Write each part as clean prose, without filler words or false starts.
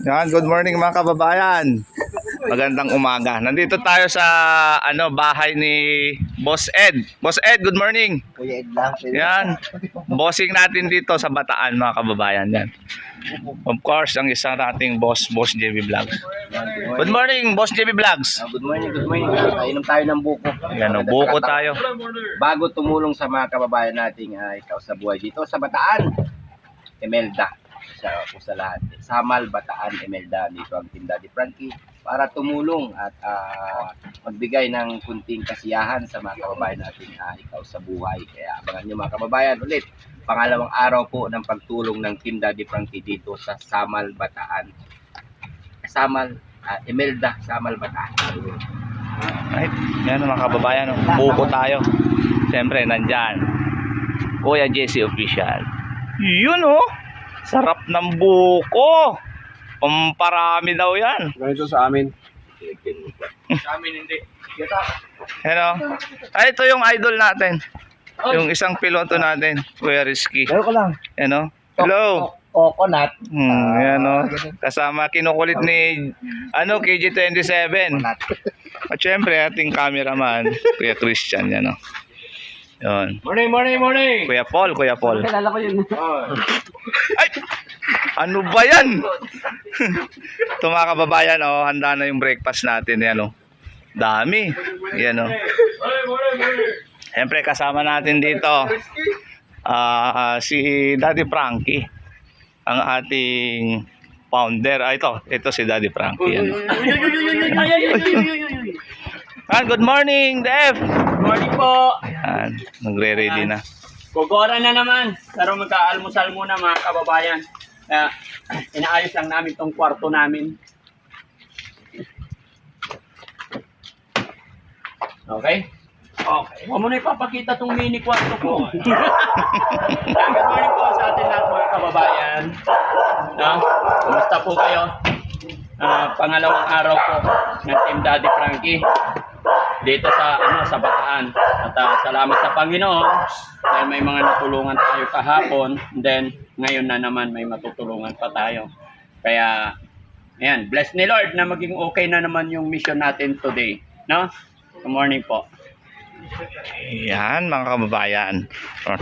Yan, good morning mga kababayan. Magandang umaga. Nandito tayo sa bahay ni Boss Ed. Boss Ed, good morning. Kuya Ed lang. Yan. Bossing natin dito sa Bataan mga kababayan. Yan. Of course, ang isang nating boss JB Vlogs. Good morning, Boss JB Vlogs. Good morning, good morning. Inom tayo ng buko. Yan, buko tayo. Bago tumulong sa mga kababayan nating ikaw sa buhay dito sa Bataan, Imelda. Sa lahat. Samal, Bataan, Imelda. Dito ang Team Daddy Frankie para tumulong at magbigay ng kunting kasiyahan sa mga kababayan natin ikaw sa buhay. Kaya abangan nyo mga kababayan ulit. Pangalawang araw po ng pagtulong ng Team Daddy Frankie dito sa Samal, Bataan. Imelda, Samal, Bataan. Right. Yan mga kababayan. Buko tayo. Siyempre, nandyan. Kuya Jesse Official. Yun oh. Sarap ng buko. Pamparami daw yan. Ganito sa amin. Sa amin hindi. Ano? Ay, ito yung idol natin. Yung isang piloto natin, Kuya Rizky. Pero ko lang. Ano? Hello. Coconut. Yan o. Kasama kinukulit ni KG27. At syempre, ating cameraman, Kuya Christian. Yan o. Yun. Morning. Kuya Paul. Kilala ko yun. Ay! Ano ba yan? Ito mga kababayan, handa na yung breakfast natin. Yan, dami. Yan, Siyempre, kasama natin dito si Daddy Frankie, ang ating founder. Ito si Daddy Frankie. Yan. Good morning, Dev. Good morning po. Ayan, nagre-ready na. Gogora na naman. Pero magka-almusal muna mga kababayan. Kaya inaayos lang namin tong kwarto namin. Okay? Okay. Huwag mo na ipapakita tong mini kwarto ko. Good morning po sa atin lahat mga kababayan. Kumusta po kayo? Pangalawang araw po ng Team Daddy Frankie dito sa Bataan. At salamat sa Panginoon dahil may mga natulungan tayo kahapon, then ngayon na naman may matutulungan pa tayo. Kaya ayan, bless ni Lord na maging okay na naman yung mission natin today, no? Good morning po. Yan mga kababayan,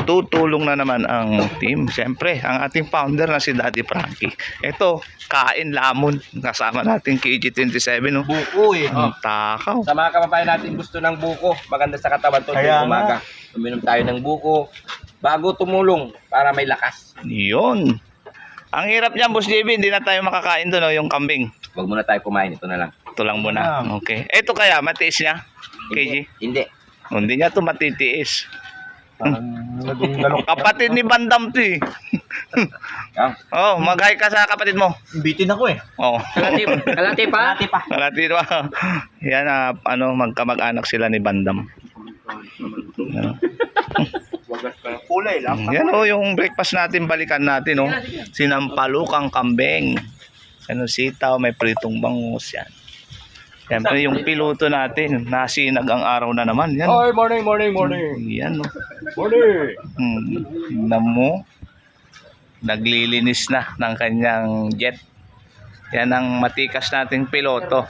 tutulong na naman ang team. Siyempre, ang ating founder na si Daddy Frankie. Ito, kain lamon. Kasama natin KG27. Buko eh. Takaw. Sa mga kababayan natin gusto ng buko, maganda sa katawan to tuwing umaga. Uminom tayo ng buko bago tumulong para may lakas. Yun. Ang hirap niyan, Boss JB, hindi na tayo makakain doon, yung kambing. Huwag muna tayo kumain, ito na lang. Ito lang muna. Okay. Ito kaya, matiis niya? KG? Hindi. Hindi niya ito matitiis. Kapatid ni Bandam to eh. Mag-hi ka sa kapatid mo. Bitin ako eh. Kalati pa? Kalati pa. Yan, magkamag-anak sila ni Bandam. Kulay lang. Yan yung breakfast natin, balikan natin sinampalukang kambing. Sitaw, may pritong bangus yan. Siyempre yung piloto natin, nasinag ang araw na naman. Yan. Hi, morning. Yan Morning. Tignan mo, naglilinis na ng kanyang jet. Yan ang matikas nating piloto.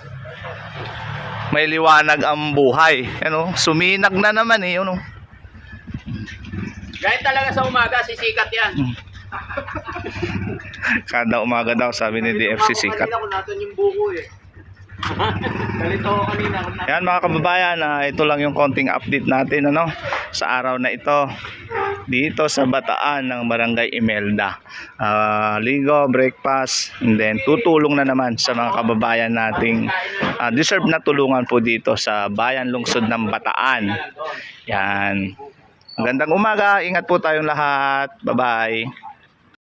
May liwanag ang buhay. Suminag na naman eh. Kahit talaga sa umaga, sisikat yan. Kada umaga daw, sabi ni DFC sikat. Natin yung buko eh. Galito ako kanina. Yan mga kababayan, ito lang yung konting update natin sa araw na ito dito sa Bataan ng Barangay Imelda. Ligo, breakfast, and then tutulong na naman sa mga kababayan nating deserve na tulungan po dito sa Bayan Lungsod ng Bataan. Yan. Magandang umaga, ingat po tayong lahat. Bye-bye.